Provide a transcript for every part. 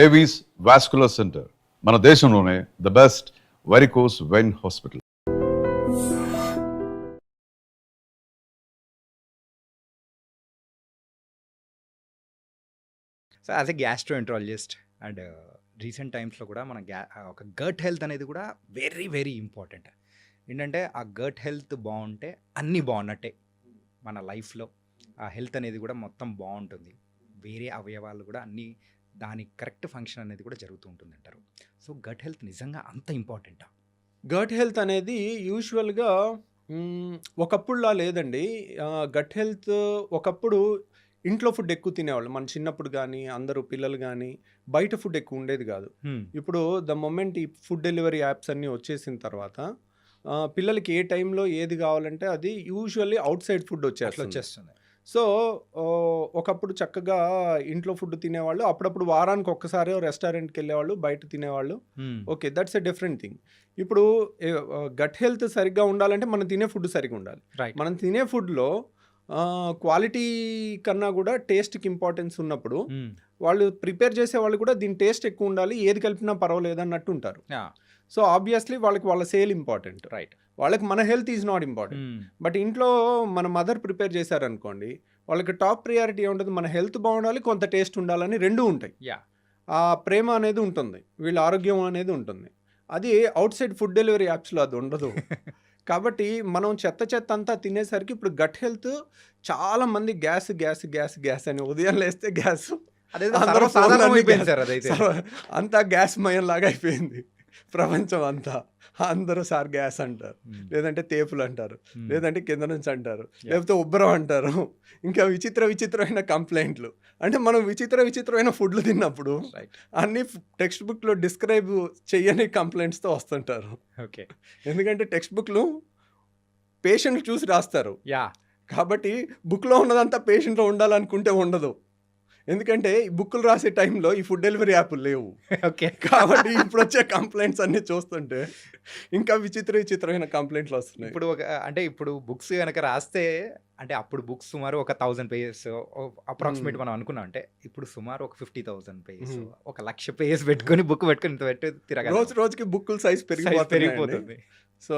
Avis vascular centre మన దేశంలోనే the best varicose vein hospital. So as a gastroenterologist and recent టైమ్స్లో కూడా మన ఒక గట్ హెల్త్ అనేది కూడా వెరీ వెరీ ఇంపార్టెంట్. ఏంటంటే ఆ గట్ హెల్త్ బాగుంటే అన్నీ బాగున్నట్టే. మన లైఫ్లో ఆ హెల్త్ అనేది కూడా మొత్తం బాగుంటుంది. వేరే అవయవాలు కూడా అన్నీ దాని కరెక్ట్ ఫంక్షన్ అనేది కూడా జరుగుతూ ఉంటుంది అంటారు. సో గట్ హెల్త్ నిజంగా అంత ఇంపార్టెంటా? గట్ హెల్త్ అనేది యూజువల్గా ఒకప్పుడులా లేదండి. గట్ హెల్త్ ఒకప్పుడు ఇంట్లో ఫుడ్ ఎక్కువ తినేవాళ్ళు. మన చిన్నప్పుడు కానీ అందరూ పిల్లలు కానీ బయట ఫుడ్ ఎక్కువ ఉండేది కాదు. ఇప్పుడు ద మొమెంట్ ఈ ఫుడ్ డెలివరీ యాప్స్ అన్నీ వచ్చేసిన తర్వాత పిల్లలకి ఏ టైంలో ఏది కావాలంటే అది యూజువల్లీ అవుట్ సైడ్ ఫుడ్ వచ్చేస్తుంది. సో ఒకప్పుడు చక్కగా ఇంట్లో ఫుడ్ తినేవాళ్ళు, అప్పుడప్పుడు వారానికి ఒక్కసారి రెస్టారెంట్కి వెళ్ళేవాళ్ళు, బయట తినేవాళ్ళు. Okay, that's a different thing. ఇప్పుడు గట్ హెల్త్ సరిగ్గా ఉండాలంటే మనం తినే ఫుడ్ సరిగ్గా ఉండాలి. మనం తినే ఫుడ్లో క్వాలిటీ కన్నా కూడా టేస్ట్కి ఇంపార్టెన్స్ ఉన్నప్పుడు వాళ్ళు ప్రిపేర్ చేసే వాళ్ళు కూడా దీని టేస్ట్ ఎక్కువ ఉండాలి, ఏది కలిపినా పర్వాలేదు అన్నట్టు ఉంటారు. సో ఆబ్వియస్లీ వాళ్ళకి వాళ్ళ సేల్ ఇంపార్టెంట్, రైట్? వాళ్ళకి మన health is not important. But ఇంట్లో మన మదర్ ప్రిపేర్ చేశారనుకోండి, వాళ్ళకి టాప్ ప్రియారిటీ ఉంటుంది, మన హెల్త్ బాగుండాలి, కొంత టేస్ట్ ఉండాలని రెండూ ఉంటాయి. ఆ ప్రేమ అనేది ఉంటుంది, వీళ్ళ ఆరోగ్యం అనేది ఉంటుంది. అది అవుట్ సైడ్ ఫుడ్ డెలివరీ యాప్స్లో అది ఉండదు. కాబట్టి మనం చెత్త అంతా తినేసరికి ఇప్పుడు గట్ హెల్త్ చాలా మంది గ్యాస్ గ్యాస్ గ్యాస్ గ్యాస్ అని ఉదయం లేస్తే గ్యాస్, అంతా గ్యాస్ మయం లాగా అయిపోయింది ప్రపంచం అంతా. అందరూ సార్ గ్యాస్ అంటారు, లేదంటే తేపులు అంటారు, లేదంటే కింద నుంచి అంటారు, లేకపోతే ఉబ్బరం అంటారు, ఇంకా విచిత్రమైన కంప్లైంట్లు. అంటే మనం విచిత్రమైన ఫుడ్లు తిన్నప్పుడు అన్ని టెక్స్ట్ బుక్లో డిస్క్రైబ్ చెయ్యని కంప్లైంట్స్తో వస్తుంటారు. ఓకే, ఎందుకంటే టెక్స్ట్ బుక్లు పేషెంట్ చూసి రాస్తారు. కాబట్టి బుక్లో ఉన్నదంతా పేషెంట్లో ఉండాలనుకుంటే ఉండదు. ఎందుకంటే ఈ బుక్కులు రాసే టైంలో ఈ ఫుడ్ డెలివరీ యాప్లు లేవు. ఓకే, కాబట్టి ఇప్పుడు వచ్చే కంప్లైంట్స్ అన్ని చూస్తుంటే ఇంకా విచిత్రమైన కంప్లైంట్లు వస్తున్నాయి. ఇప్పుడు బుక్స్ కనుక రాస్తే, అంటే అప్పుడు బుక్స్ సుమారు ఒక 1000 పేజెస్ అప్రాక్సిమేట్ మనం అనుకున్నాం. అంటే ఇప్పుడు సుమారు ఒక 50,000 పేజెస్, 1,00,000 పేజెస్ పెట్టుకొని బుక్ పెట్టుకొని ఇంత పెట్టి తిరగాలి. రోజుకి బుక్కుల సైజ్ పెరిగిపోతుంది. So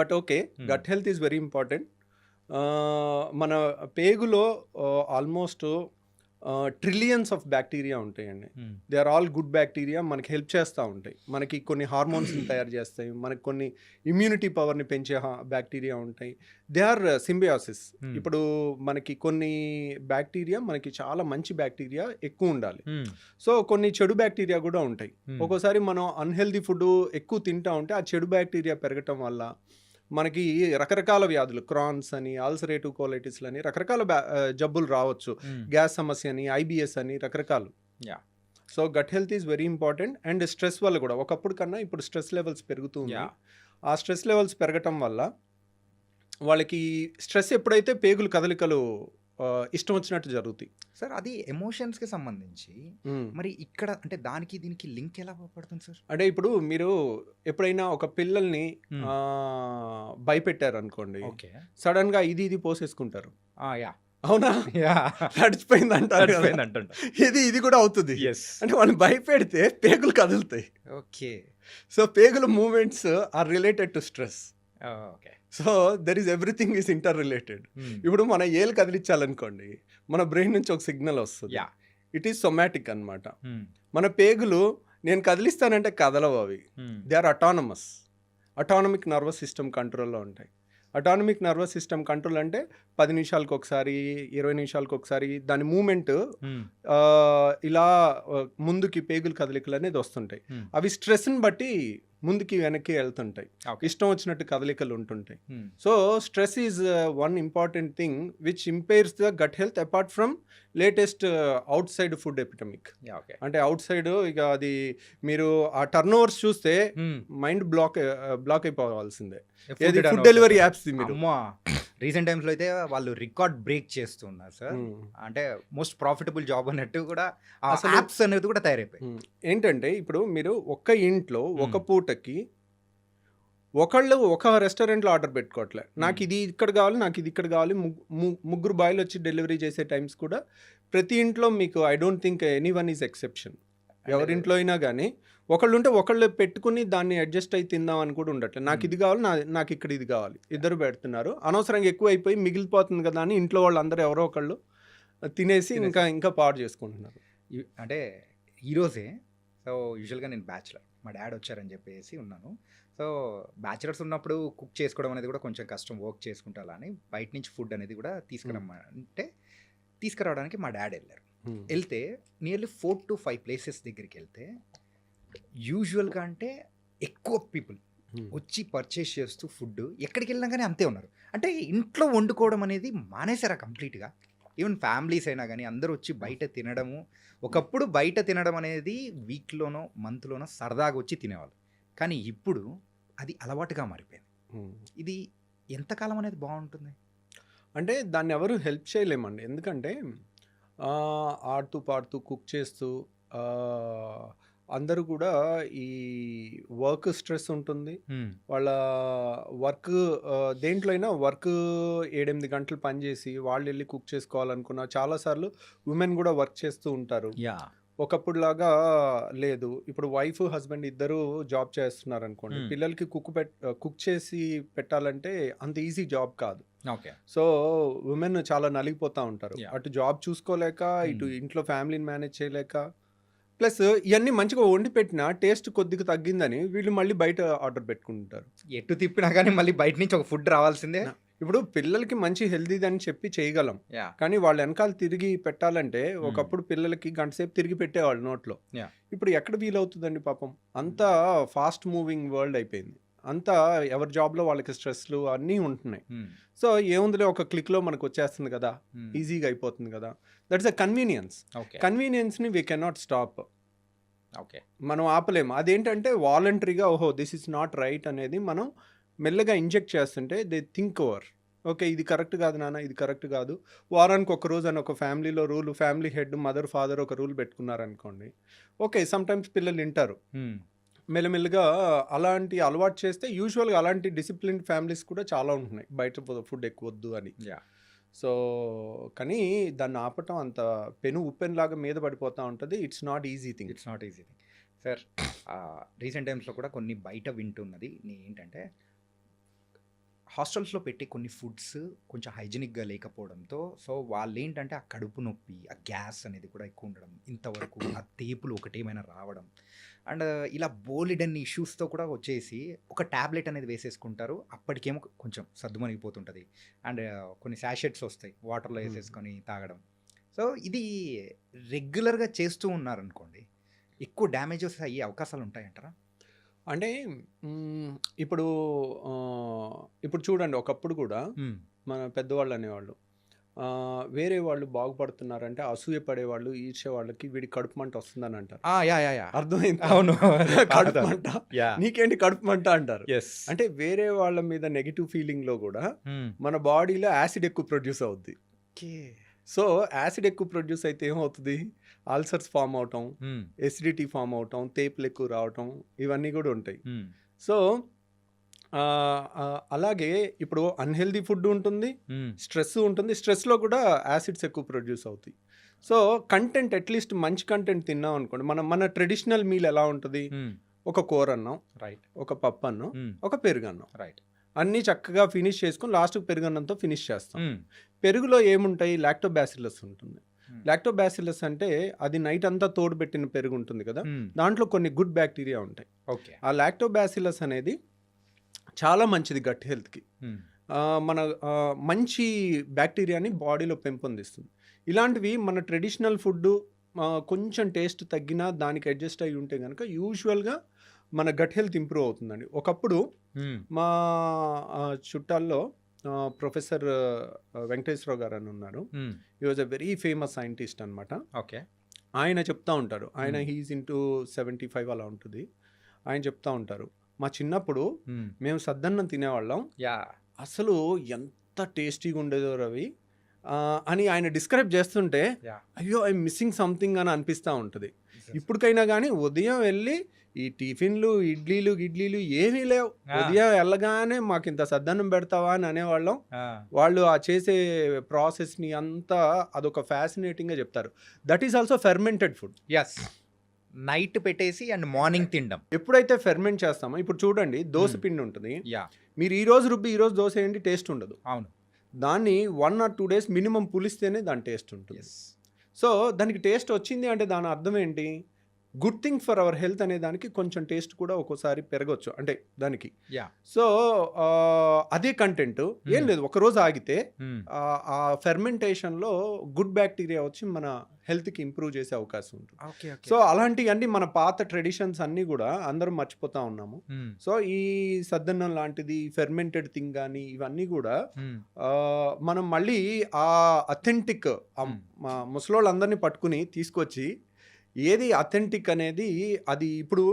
but okay, gut health is very important. మన పేగులో ఆల్మోస్ట్ ట్రిలియన్స్ ఆఫ్ బ్యాక్టీరియా ఉంటాయండి. They are all good bacteria, మనకి హెల్ప్ చేస్తూ ఉంటాయి. మనకి కొన్ని హార్మోన్స్ని తయారు చేస్తాయి, మనకి కొన్ని ఇమ్యూనిటీ పవర్ని పెంచే బ్యాక్టీరియా ఉంటాయి. They are symbiosis. ఇప్పుడు మనకి కొన్ని బ్యాక్టీరియా, మనకి చాలా మంచి బ్యాక్టీరియా ఎక్కువ ఉండాలి. సో కొన్ని చెడు బ్యాక్టీరియా కూడా ఉంటాయి. ఒక్కోసారి మనం అన్హెల్దీ ఫుడ్ ఎక్కువ తింటా ఉంటే ఆ చెడు బ్యాక్టీరియా పెరగటం వల్ల మనకి రకరకాల వ్యాధులు, క్రాన్స్ అని, అల్సరేటివ్ కోలైటిస్ అని రకరకాల జబ్బులు రావచ్చు. గ్యాస్ సమస్య అని, ఐబిఎస్ అని రకరకాలు. So gut health is very important. And stress వల్ల కూడా ఒకప్పుడు కన్నా ఇప్పుడు స్ట్రెస్ లెవెల్స్ పెరుగుతుంది. ఆ స్ట్రెస్ లెవెల్స్ పెరగటం వల్ల వాళ్ళకి స్ట్రెస్ ఎప్పుడైతే పేగులు కదలికలు ఇష్టం వచ్చినట్టు జరుగుతాయి. సార్ అది ఎమోషన్స్కి సంబంధించి మరి ఇక్కడ అంటే దానికి దీనికి లింక్ ఎలా పడుతుంది సార్? అంటే ఇప్పుడు మీరు ఎప్పుడైనా ఒక పిల్లల్ని భయపెట్టారు అనుకోండి, సడన్ గా ఇది పోసేసుకుంటారు. అవునా? నడిచిపోయింది అంటారు. ఇది కూడా అవుతుంది. అంటే వాళ్ళని భయపెడితే పేగులు కదులుతాయి. ఓకే, సో పేగుల movements are related to stress. Okay, so there is everything is interrelated. ఇప్పుడు మన ఏలు కదిలించాలనుకోండి, మన బ్రెయిన్ నుంచి ఒక సిగ్నల్ వస్తుంది. ఇట్ ఈస్ సొమాటిక్ అన్నమాట. మన పేగులు నేను కదిలిస్తానంటే కదలవు, అవి they are autonomic nervous system కంట్రోల్లో ఉంటాయి. అటానమిక్ నర్వస్ సిస్టమ్ కంట్రోల్ అంటే 10 నిమిషాలకు ఒకసారి, 20 నిమిషాలకు ఒకసారి దాని మూమెంట్ ఇలా ముందుకి పేగులు కదలికలు అనేది వస్తుంటాయి. అవి స్ట్రెస్ని బట్టి ముందుకి వెనక్కి వెళ్తుంటాయి, ఇష్టం వచ్చినట్టు కదలికలు ఉంటుంటాయి. So stress is one important thing which impairs the gut health apart from latest outside food epidemic. అంటే అవుట్ సైడ్ ఇక అది మీరు ఆ టర్న్ ఓవర్స్ చూస్తే మైండ్ బ్లాక్ అయిపోవాల్సిందే. ఫుడ్ డెలివరీ యాప్స్ మీరు రీసెంట్ టైమ్స్లో అయితే వాళ్ళు రికార్డ్ బ్రేక్ చేస్తున్నారు సార్. అంటే మోస్ట్ ప్రాఫిటబుల్ జాబ్ అన్నట్టు కూడా అసలు యాప్స్ అనేది కూడా తయారైపోయి. ఏంటంటే ఇప్పుడు మీరు ఒక్క ఇంట్లో ఒక పూటకి ఒకళ్ళు ఒక రెస్టారెంట్లో ఆర్డర్ పెట్టుకోవట్లే, నాకు ఇది ఇక్కడ కావాలి, నాకు ఇది ఇక్కడ కావాలి. ముగ్గురు బాయ్లు వచ్చి డెలివరీ చేసే టైమ్స్ కూడా ప్రతి ఇంట్లో మీకు I don't think anyone is exception. ఎవరింట్లో అయినా గానీ ఒకళ్ళుంటే ఒకళ్ళు పెట్టుకుని దాన్ని అడ్జస్ట్ అయ్యి తిందాం అని కూడా ఉండట్లేదు. నాకు ఇది కావాలి, నాకు ఇక్కడ ఇది కావాలి. ఇద్దరు పెడుతున్నారు. అనవసరంగా ఎక్కువైపోయి మిగిలిపోతుంది కదా అని ఇంట్లో వాళ్ళందరూ ఎవరో ఒకళ్ళు తినేసి ఇంకా పాడు చేసుకుంటున్నారు. అంటే ఈరోజే సో యూజువల్గా నేను బ్యాచులర్, మా డాడ్ వచ్చారని చెప్పేసి ఉన్నాను. సో బ్యాచులర్స్ ఉన్నప్పుడు కుక్ చేసుకోవడం అనేది కూడా కొంచెం కష్టం, వర్క్ చేసుకుంటా అలా అని బయట నుంచి ఫుడ్ అనేది కూడా తీసుకురావడానికి మా డాడ్ వెళ్ళారు. వెళ్తే నియర్లీ 4 to 5 ప్లేసెస్ దగ్గరికి వెళ్తే యూజువల్గా అంటే ఎక్కువ పీపుల్ వచ్చి పర్చేస్ చేస్తూ ఫుడ్ ఎక్కడికి వెళ్ళినా కానీ అంతే ఉన్నారు. అంటే ఇంట్లో వండుకోవడం అనేది మానేశారా కంప్లీట్గా. ఈవెన్ ఫ్యామిలీస్ అయినా కానీ అందరూ వచ్చి బయట తినడము. ఒకప్పుడు బయట తినడం అనేది వీక్లోనో మంత్లోనో సరదాగా వచ్చి తినేవాళ్ళు, కానీ ఇప్పుడు అది అలవాటుగా మారిపోయింది. ఇది ఎంతకాలం అనేది బాగుంటుంది? అంటే దాన్ని ఎవరు హెల్ప్ చేయలేమండి. ఎందుకంటే ఆడుతూ పాడుతూ కుక్ చేస్తూ అందరూ కూడా ఈ వర్క్ స్ట్రెస్ ఉంటుంది. వాళ్ళ వర్క్ దేంట్లో అయినా వర్క్ 7-8 గంటలు పనిచేసి వాళ్ళు వెళ్ళి కుక్ చేసుకోవాలనుకున్న చాలాసార్లు ఉమెన్ కూడా వర్క్ చేస్తూ ఉంటారు. ఒకప్పుడులాగా లేదు. ఇప్పుడు వైఫ్ హస్బెండ్ ఇద్దరు జాబ్ చేస్తున్నారు అనుకోండి, పిల్లలకి కుక్ చేసి పెట్టాలంటే అంత ఈజీ జాబ్ కాదు. ఓకే. సో ఉమెన్ చాలా నలిగిపోతూ ఉంటారు. అటు జాబ్ చూసుకోలేక, ఇటు ఇంట్లో ఫ్యామిలీని మేనేజ్ చేయలేక, ప్లస్ ఇవన్నీ మంచిగా వండి పెట్టినా టేస్ట్ కొద్దిగా తగ్గిందని వీళ్ళు మళ్ళీ బయట ఆర్డర్ పెట్టుకుంటారు. ఎటు తిప్పినా కానీ మళ్ళీ బయట నుంచి ఒక ఫుడ్ రావాల్సిందే. ఇప్పుడు పిల్లలకి మంచి హెల్తీదని చెప్పి చేయగలం, కానీ వాళ్ళు వెనకాల తిరిగి పెట్టాలంటే ఒకప్పుడు పిల్లలకి గంట సేపు తిరిగి పెట్టేవాళ్ళు నోట్లో. ఇప్పుడు ఎక్కడ వీలవుతుందండి పాపం. అంతా ఫాస్ట్ మూవింగ్ వరల్డ్ అయిపోయింది. అంతా ఎవరి జాబ్లో వాళ్ళకి స్ట్రెస్లు అన్నీ ఉంటున్నాయి. సో ఏముందిలే, ఒక క్లిక్లో మనకు వచ్చేస్తుంది కదా, ఈజీగా అయిపోతుంది కదా. That's a convenience. కన్వీనియన్స్ని వీ కెనాట్ స్టాప్. ఓకే, మనం ఆపలేము. అదేంటంటే వాలంటరీగా ఓహో దిస్ ఇస్ నాట్ రైట్ అనేది మనం మెల్లగా ఇంజెక్ట్ చేస్తుంటే దే థింక్ ఓవర్, ఓకే ఇది కరెక్ట్ కాదు నాన్న, ఇది కరెక్ట్ కాదు. వారానికి ఒక రోజు అని ఒక ఫ్యామిలీలో rule, family head mother father ఒక రూల్ పెట్టుకున్నారనుకోండి, ఓకే సమ్టైమ్స్ పిల్లలు వింటారు. మెల్లమెల్లగా అలాంటి అలవాటు చేస్తే యూజువల్గా అలాంటి డిసిప్లిన్ ఫ్యామిలీస్ కూడా చాలా ఉంటున్నాయి, బయట ఫుడ్ ఎక్కువ వద్దు అని. సో కానీ దాన్ని ఆపటం అంత ఉప్పెన్లాగా మీద పడిపోతూ ఉంటుంది. It's not easy thing. Sir recent టైమ్స్లో కూడా కొన్ని బయట వింటున్నది ఏంటంటే హాస్టల్స్లో పెట్టి కొన్ని ఫుడ్స్ కొంచెం హైజీనిక్గా లేకపోవడంతో సో వాళ్ళు ఏంటంటే ఆ కడుపు నొప్పి, ఆ గ్యాస్ అనేది కూడా ఎక్కువ ఉండడం, ఇంతవరకు ఆ తేపులు ఒకటేమైనా రావడం, అండ్ ఇలా బోలెడన్ని ఇష్యూస్తో కూడా వచ్చేసి ఒక ట్యాబ్లెట్ అనేది వేసేసుకుంటారు. అప్పటికేమో కొంచెం సర్దుమణిగిపోతుంటుంది. అండ్ కొన్ని శాషెట్స్ వస్తాయి, వాటర్లో వేసేసుకొని తాగడం. సో ఇది రెగ్యులర్గా చేస్తూ ఉన్నారనుకోండి, ఎక్కువ డ్యామేజెస్ అయ్యే అవకాశాలు ఉంటాయంటారా? అంటే ఇప్పుడు చూడండి, ఒకప్పుడు కూడా మన పెద్దవాళ్ళు అనేవాళ్ళు వేరే వాళ్ళు బాగుపడుతున్నారంటే అసూయ పడేవాళ్ళు, ఈర్ష్య వాళ్ళకి వీడి కడుపు మంట వస్తుందని అంటారు. అర్థమైంది? అవును, కడుపు మంట, నీకేంటి కడుపు మంట అంటారు. అంటే వేరే వాళ్ళ మీద నెగిటివ్ ఫీలింగ్ లో కూడా మన బాడీలో యాసిడ్ ఎక్కువ ప్రొడ్యూస్ అవుద్ది. సో యాసిడ్ ఎక్కువ ప్రొడ్యూస్ అయితే ఏమవుతుంది, అల్సర్స్ ఫామ్ అవటం, ఎసిడిటీ ఫామ్ అవటం, తేపులు ఎక్కువ రావటం, ఇవన్నీ కూడా ఉంటాయి. సో అలాగే ఇప్పుడు అన్హెల్దీ ఫుడ్ ఉంటుంది, స్ట్రెస్ ఉంటుంది, స్ట్రెస్లో కూడా యాసిడ్స్ ఎక్కువ ప్రొడ్యూస్ అవుతాయి. సో కంటెంట్ అట్లీస్ట్ మంచి కంటెంట్ తిన్నాం అనుకోండి, మన ట్రెడిషనల్ మీల్ ఎలా ఉంటుంది, ఒక కూర అన్నం, రైట్, ఒక పప్పు అన్నం, ఒక పెరుగన్నం, రైట్, అన్నీ చక్కగా ఫినిష్ చేసుకుని లాస్ట్కి పెరుగన్నంతో ఫినిష్ చేస్తాం. పెరుగులో ఏముంటాయి, లాక్టోబాసిల్లస్ ఉంటుంది. లాక్టోబాసిల్లస్ అంటే అది నైట్ అంతా తోడు పెట్టిన పెరుగు ఉంటుంది కదా, దాంట్లో కొన్ని గుడ్ బ్యాక్టీరియా ఉంటాయి. ఓకే, ఆ లాక్టోబాసిల్లస్ అనేది చాలా మంచిది గట్ హెల్త్కి. మన మంచి బ్యాక్టీరియాని బాడీలో పెంపొందిస్తుంది. ఇలాంటివి మన ట్రెడిషనల్ ఫుడ్ కొంచెం టేస్ట్ తగ్గినా దానికి అడ్జస్ట్ అయ్యి ఉంటే కనుక యూజువల్గా మన గట్ హెల్త్ ఇంప్రూవ్ అవుతుందండి. ఒకప్పుడు మా చుట్టాల్లో ప్రొఫెసర్ వెంకటేశ్వరరావు గారు అని ఉన్నారు. He was a very famous scientist అనమాట. ఓకే, ఆయన చెప్తా ఉంటారు, ఆయన హీఈస్ ఇంటూ 75 అలా ఉంటుంది. ఆయన చెప్తా ఉంటారు, మా చిన్నప్పుడు మేము సద్దన్నం తినేవాళ్ళం, అసలు ఎంత టేస్టీగా ఉండేదో రవి, అని ఆయన డిస్క్రైబ్ చేస్తుంటే Yeah. అయ్యో ఐ మిస్సింగ్ సంథింగ్ అని అనిపిస్తూ ఉంటుంది. ఇప్పటికైనా కానీ ఉదయం వెళ్ళి ఈ టిఫిన్లు ఇడ్లీలు ఏమీ లేవు. ఉదయం వెళ్ళగానే మాకు ఇంత సద్దన్నం పెడతావా అని అనేవాళ్ళం. వాళ్ళు ఆ చేసే ప్రాసెస్ని అంతా అదొక ఫ్యాసినేటింగ్గా చెప్తారు. That is also fermented food. Yes, night పెట్టేసి అండ్ మార్నింగ్ తినడం. ఎప్పుడైతే ఫెర్మెంట్ చేస్తామో, ఇప్పుడు చూడండి దోశ పిండి ఉంటుంది, యా, మీరు ఈ రోజు రుబ్బి ఈ రోజు దోశ ఏంటి టేస్ట్ ఉండదు. అవును. దాన్ని 1 or 2 days మినిమం పులిస్తేనే దాని టేస్ట్ ఉంటుంది. ఎస్, సో దానికి టేస్ట్ వచ్చింది అంటే దాని అర్థం ఏంటి? Good thing for our health అనే దానికి కొంచెం టేస్ట్ కూడా ఒక్కోసారి పెరగచ్చు అంటే దానికి. యా, సో అదే కంటెంట్ ఏం లేదు, ఒకరోజు ఆగితే ఆ ఫెర్మెంటేషన్లో గుడ్ బ్యాక్టీరియా వచ్చి మన హెల్త్కి ఇంప్రూవ్ చేసే అవకాశం ఉంటుంది. ఓకే. సో అలాంటివన్నీ మన పాత ట్రెడిషన్స్ అన్నీ కూడా అందరం మర్చిపోతా ఉన్నాము. సో ఈ సద్దన్నం లాంటిది ఫెర్మెంటెడ్ థింగ్ కానీ ఇవన్నీ కూడా మనం మళ్ళీ ఆ అథెంటిక్ మా ముసలోళ్ళందరినీ పట్టుకుని తీసుకొచ్చి ఏది అథెంటిక్ అనేది అది ఇప్పుడు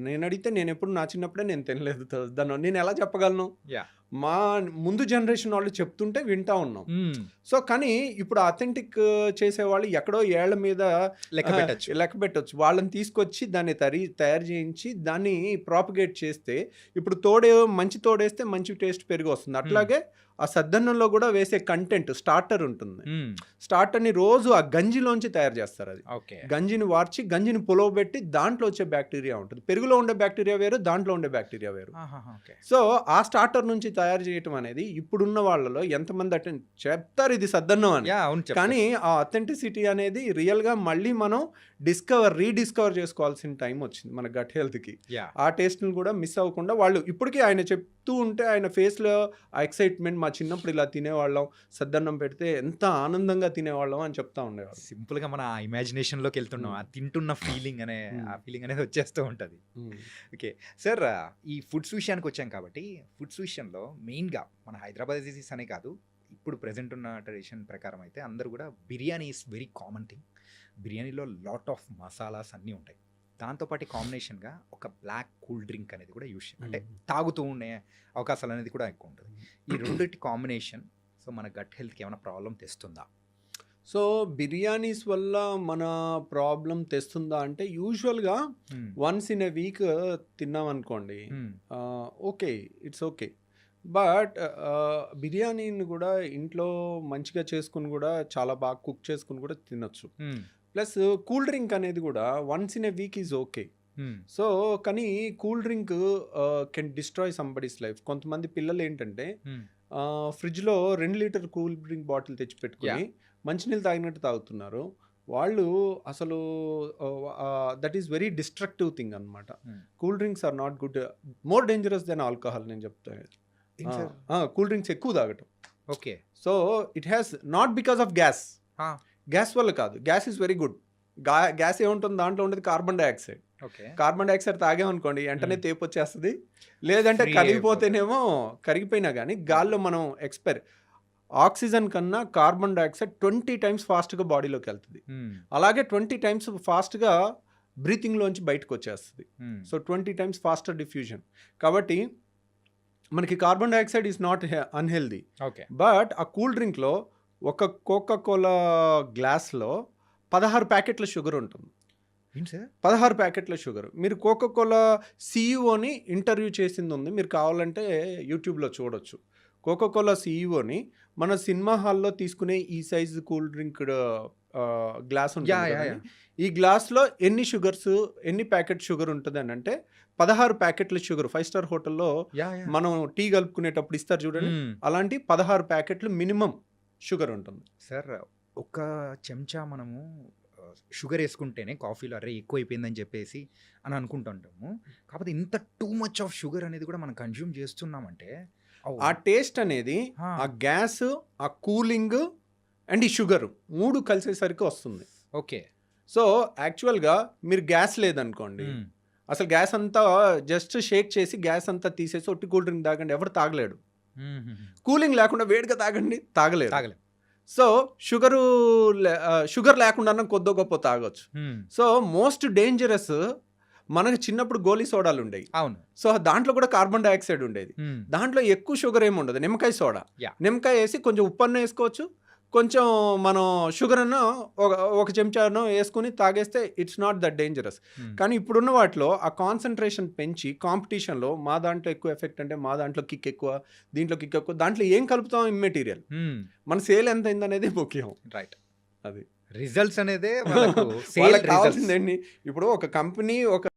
నేను అడిగితే నేను ఎప్పుడు నా చిన్నప్పుడే నేను తినలేదు దాన్ని నేను ఎలా చెప్పగలను? Yeah. మా ముందు జనరేషన్ వాళ్ళు చెప్తుంటే వింటా ఉన్నాం. సో కానీ ఇప్పుడు అథెంటిక్ చేసేవాళ్ళు ఎక్కడో ఏళ్ల మీద లెక్క పెట్టచ్చు. వాళ్ళని తీసుకొచ్చి దాన్ని తయారు చేయించి దాన్ని ప్రాపగేట్ చేస్తే ఇప్పుడు మంచి తోడేస్తే మంచి టేస్ట్ పెరిగి వస్తుంది. అట్లాగే ఆ సద్దన్నంలో కూడా వేసే కంటెంట్ స్టార్టర్ ఉంటుంది. స్టార్టర్ని రోజు ఆ గంజిలోంచి తయారు చేస్తారు. అది గంజిని వార్చి గంజిని పులవబెట్టి దాంట్లో వచ్చే బ్యాక్టీరియా ఉంటుంది. పెరుగులో ఉండే బ్యాక్టీరియా వేరు, దాంట్లో ఉండే బ్యాక్టీరియా వేరు. సో ఆ స్టార్టర్ నుంచి తయారు చేయటం అనేది ఇప్పుడున్న వాళ్ళలో ఎంతమంది చెప్తారు ఇది సద్దన్నం అని, కానీ ఆ అథెంటిసిటీ అనేది రియల్గా మళ్ళీ మనం రీడిస్కవర్ చేసుకోవాల్సిన టైం వచ్చింది మన గట్ హెల్త్కి. ఆ టేస్ట్ని కూడా మిస్ అవ్వకుండా వాళ్ళు ఇప్పటికీ ఆయన చెప్తూ ఉంటే ఆయన ఫేస్లో ఆ ఎక్సైట్మెంట్, మా చిన్నప్పుడు ఇలా తినేవాళ్ళం, సద్దన్నం పెడితే ఎంత ఆనందంగా తినేవాళ్ళం అని చెప్తా ఉండేవాళ్ళు. సింపుల్గా మన ఇమాజినేషన్లోకి వెళ్తున్నాం, ఆ తింటున్న ఫీలింగ్ ఆ ఫీలింగ్ అనేది వచ్చేస్తూ ఉంటుంది. ఓకే సార్, ఈ ఫుడ్స్ విషయానికి వచ్చాం కాబట్టి ఫుడ్స్ విషయంలో మెయిన్గా మన హైదరాబాద్ డిసీస్ అనే కాదు, ఇప్పుడు ప్రెజెంట్ ఉన్న ట్రెడిషన్ ప్రకారం అయితే అందరూ కూడా biryani is very common thing. బిర్యానీలో లాట్ ఆఫ్ మసాలాస్ అన్నీ ఉంటాయి. దాంతోపాటు కాంబినేషన్గా ఒక బ్లాక్ కూల్ డ్రింక్ అనేది కూడా యూస్ అంటే తాగుతూ ఉండే అవకాశాలు అనేది కూడా ఎక్కువ ఉంటుంది. ఈ రెండింటి కాంబినేషన్ సో మన గట్ హెల్త్కి ఏమైనా ప్రాబ్లం తెస్తుందా? సో బిర్యానీస్ వల్ల మన ప్రాబ్లం తెస్తుందా అంటే యూజువల్గా వన్స్ ఇన్ ఎ వీక్ తిన్నాం అనుకోండి, ఓకే, ఇట్స్ ఓకే. బట్ బిర్యానీని కూడా ఇంట్లో మంచిగా చేసుకుని కూడా చాలా బాగా కుక్ చేసుకుని కూడా తినొచ్చు. ప్లస్ కూల్ డ్రింక్ అనేది కూడా once in a week is okay. So కానీ cool drink can destroy somebody's life. కొంతమంది పిల్లలు ఏంటంటే ఫ్రిడ్జ్లో 2 లీటర్ కూల్ డ్రింక్ బాటిల్ తెచ్చి పెట్టుకుని మంచినీళ్ళు తాగినట్టు తాగుతున్నారు. వాళ్ళు అసలు that is very destructive thing అనమాట. Cool drinks are not good, more dangerous than alcohol నేను చెప్తాను. కూల్ డ్రింక్స్ ఎక్కువ తాగటం. Okay. So it has not because of gas వల్ల కాదు. Gas is very good. Gas ఏముంటుంది దాంట్లో ఉండేది కార్బన్ డైఆక్సైడ్. కార్బన్ డైఆక్సైడ్ తాగామనుకోండి వెంటనే తేపు వచ్చేస్తుంది, లేదంటే కరిగిపోయినా కానీ గాల్లో మనం ఆక్సిజన్ కన్నా కార్బన్ డైఆక్సైడ్ 20 times ఫాస్ట్గా బాడీలోకి వెళ్తుంది. అలాగే 20 times ఫాస్ట్గా బ్రీతింగ్లోంచి బయటకు వచ్చేస్తుంది. So 20 times faster diffusion. కాబట్టి మనకి carbon dioxide is not unhealthy. But ఆ కూల్ డ్రింక్లో ఒక కోకా కోలా గ్లాస్లో 16 ప్యాకెట్ల షుగర్ ఉంటుంది. 16 ప్యాకెట్ల షుగర్. మీరు కోకా కోలా సిఇఓని ఇంటర్వ్యూ చేసింది ఉంది, మీరు కావాలంటే యూట్యూబ్లో చూడొచ్చు. కోకా కోలా సిఇఓని మన సినిమా హాల్లో తీసుకునే ఈ సైజ్ కూల్ డ్రింక్ గ్లాస్ ఉంటుంది. ఈ గ్లాస్లో ఎన్ని ప్యాకెట్ షుగర్ ఉంటుంది అని అంటే 16 ప్యాకెట్ల షుగర్. 5-star హోటల్లో మనం టీ కలుపుకునేటప్పుడు ఇస్తారు చూడండి, అలాంటి 16 ప్యాకెట్లు మినిమం షుగర్ ఉంటుంది. సార్ ఒక చెంచా మనము షుగర్ వేసుకుంటేనే కాఫీలో అరే ఎక్కువ అయిపోయిందని చెప్పేసి అని అనుకుంటుంటాము. కాకపోతే ఇంత టూ మచ్ ఆఫ్ షుగర్ అనేది కూడా మనం కన్జ్యూమ్ చేస్తున్నామంటే ఆ టేస్ట్ అనేది ఆ గ్యాస్, ఆ కూలింగ్ అండ్ ఈ షుగర్ 3 కలిసేసరికి వస్తుంది. ఓకే. సో యాక్చువల్గా మీరు గ్యాస్ లేదనుకోండి, అసలు గ్యాస్ అంతా జస్ట్ షేక్ చేసి గ్యాస్ అంతా తీసేసి ఒట్టి కూల్ డ్రింక్ తాగండి, ఎవరు తాగలేడు. కూలింగ్ లేకుండా వేడిగా తాగలేరు. సో షుగర్ లేకుండా కొద్దో గొప్ప తాగొచ్చు. సో మోస్ట్ డేంజరస్ మనకు చిన్నప్పుడు గోలీ సోడాలు ఉండేవి. అవును. సో దాంట్లో కూడా కార్బన్ డైఆక్సైడ్ ఉండేది. దాంట్లో ఎక్కువ షుగర్ ఏమి ఉండదు. నిమ్మకాయ సోడా, నిమ్మకాయ వేసి కొంచెం ఉప్పు అన్న వేసుకోవచ్చు, కొంచెం మనం షుగరನ್ನು ఒక చెంచానో యేసుకొని తాగేస్తే ఇట్స్ నాట్ దట్ డేంజరస్. హ్మ్. కానీ ఇప్పుడున్న వాటిలో ఆ కాన్సంట్రేషన్ పెంచి కాంపిటీషన్‌లో మా దాంట్లో ఎక్కువ ఎఫెక్ట్ అంటే మా దాంట్లో కిక్ ఎక్కువ, దీంట్లో కిక్ ఎక్కువ. దాంట్లో ఏం కలుపుతాం ఇమ్మెటీరియల్. హ్మ్. మన సేల్ ఎంతయిందనేదే ముఖ్యం. రైట్. అది. రిజల్ట్స్ అనేదే వాళ్ళకు సేల్ వాళ్ళకి రిజల్ట్స్. కావాల్సిందేంటి? ఇప్పుడు ఒక కంపెనీ ఒక